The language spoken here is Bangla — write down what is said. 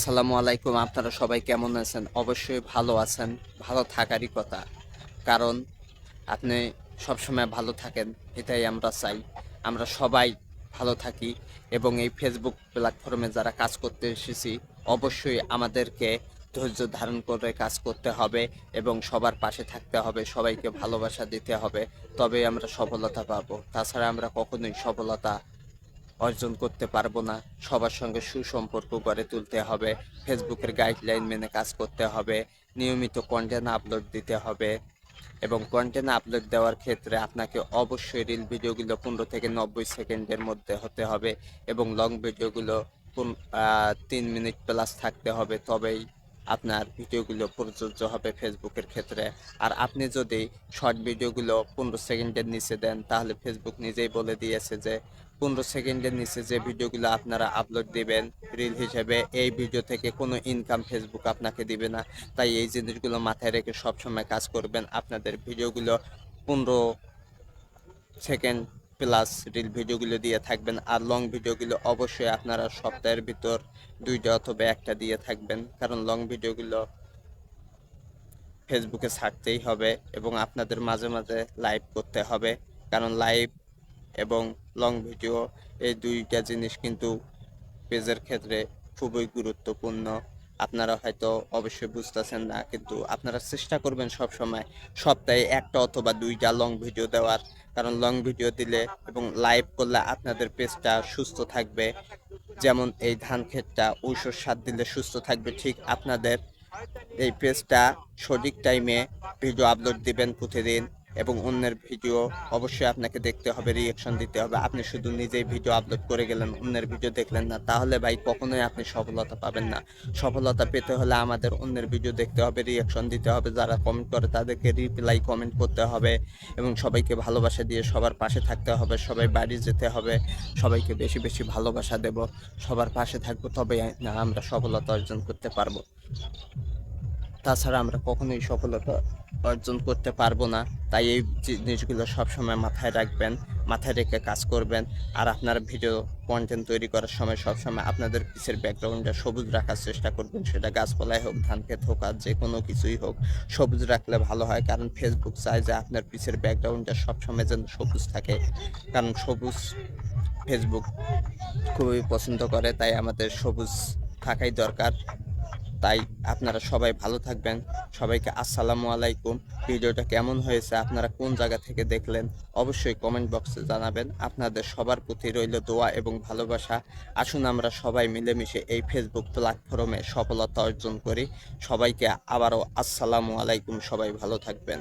আসসালামু আলাইকুম। আপনারা সবাই কেমন আছেন? অবশ্যই ভালো আছেন। ভালো থাকারই কথা। কারণ আপনি সবসময় ভালো থাকেন, এটাই আমরা চাই। আমরা সবাই ভালো থাকি এবং এই ফেসবুক প্ল্যাটফর্মে যারা কাজ করতে এসেছি, অবশ্যই আমাদেরকে ধৈর্য ধারণ করে কাজ করতে হবে এবং সবার পাশে থাকতে হবে, সবাইকে ভালোবাসা দিতে হবে। তবেই আমরা সফলতা পাবো। তাছাড়া আমরা কখনোই সফলতা অর্জন করতে পারবো না। সবার সঙ্গে সুসম্পর্ক গড়ে তুলতে হবে, ফেসবুকের গাইডলাইন মেনে কাজ করতে হবে, নিয়মিত কন্টেন্ট আপলোড দিতে হবে এবং কন্টেন্ট আপলোড দেওয়ার ক্ষেত্রে আপনাকে অবশ্যই রিল ভিডিওগুলো 15 থেকে 90 সেকেন্ডের মধ্যে হতে হবে এবং লং ভিডিওগুলো 3 মিনিট প্লাস থাকতে হবে। তবেই আপনার ভিডিওগুলো প্রযোজ্য হবে ফেসবুকের ক্ষেত্রে। আর আপনি যদি শর্ট ভিডিওগুলো 15 সেকেন্ডের নিচে দেন, তাহলে ফেসবুক নিজেই বলে দিয়েছে যে 15 সেকেন্ডের নিচে যে ভিডিওগুলো আপনারা আপলোড দিবেন রিল হিসেবে, এই ভিডিও থেকে কোনো ইনকাম ফেসবুক আপনাকে দিবে না। তাই এই জিনিসগুলো মাথায় রেখে সবসময় কাজ করবেন। আপনাদের ভিডিওগুলো 15 সেকেন্ড প্লাস রিল ভিডিওগুলো দিয়ে থাকবেন। আর লং ভিডিওগুলো অবশ্যই আপনারা সপ্তাহের ভিতর 2টা অথবা 1টা দিয়ে থাকবেন, কারণ লং ভিডিওগুলো ফেসবুকে ছাড়তেই হবে এবং আপনাদের মাঝে মাঝে লাইভ করতে হবে। কারণ লাইভ এবং লং ভিডিও এই দুইটা জিনিস কিন্তু পেজের ক্ষেত্রে খুবই গুরুত্বপূর্ণ। আপনারা হয়তো অবশ্যই বুঝতেছেন না, কিন্তু আপনারা চেষ্টা করবেন সব সময় সপ্তাহে 1টা অথবা 2টা লং ভিডিও দেওয়ার। কারণ লং ভিডিও দিলে এবং লাইভ করলে আপনাদের পেজটা সুস্থ থাকবে। যেমন এই ধান ক্ষেতটা ঔষধ সার দিলে সুস্থ থাকবে, ঠিক আপনাদের এই পেজটা সঠিক টাইমে ভিডিও আপলোড দিবেন প্রতিদিন এবং অন্যের ভিডিও অবশ্যই আপনাকে দেখতে হবে, রিয়াকশন দিতে হবে। আপনি শুধু নিজেই ভিডিও আপলোড করে গেলেন, অন্যের ভিডিও দেখলেন না, তাহলে ভাই কখনোই আপনি সফলতা পাবেন না। সফলতা পেতে হলে আমাদের অন্যের ভিডিও দেখতে হবে, রিয়াকশন দিতে হবে, যারা কমেন্ট করে তাদেরকে রিপ্লাই কমেন্ট করতে হবে এবং সবাইকে ভালোবাসা দিয়ে সবার পাশে থাকতে হবে। সবাই বাড়ি যেতে হবে, সবাইকে বেশি বেশি ভালোবাসা দেব, সবার পাশে থাকবো, তবে না আমরা সফলতা অর্জন করতে পারবো। তাছাড়া আমরা কখনোই সফলতা অর্জন করতে পারবো না। তাই এই জিনিসগুলো সবসময় মাথায় রাখবেন, মাথায় রেখে কাজ করবেন। আর আপনার ভিডিও কন্টেন্ট তৈরি করার সময় সবসময় আপনাদের পিছের ব্যাকগ্রাউন্ডটা সবুজ রাখার চেষ্টা করবেন। সেটা গাছপালাই হোক, ধান ক্ষেত হোক, আর যে কোনো কিছুই হোক, সবুজ রাখলে ভালো হয়। কারণ ফেসবুক চায় যে আপনার পিছের ব্যাকগ্রাউন্ডটা সবসময় যেন সবুজ থাকে, কারণ সবুজ ফেসবুক খুবই পছন্দ করে। তাই আমাদের সবুজ থাকাই দরকার। তাই আপনারা সবাই ভালো থাকবেন। সবাইকে আসসালামু আলাইকুম। ভিডিওটা কেমন হয়েছে, আপনারা কোন জায়গা থেকে দেখলেন, অবশ্যই কমেন্ট বক্সে জানাবেন। আপনাদের সবার প্রতি রইল দোয়া এবং ভালোবাসা। আসুন আমরা সবাই মিলেমিশে এই ফেসবুক প্ল্যাটফর্মে সফলতা অর্জন করি। সবাইকে আবারও আসসালামু আলাইকুম। সবাই ভালো থাকবেন।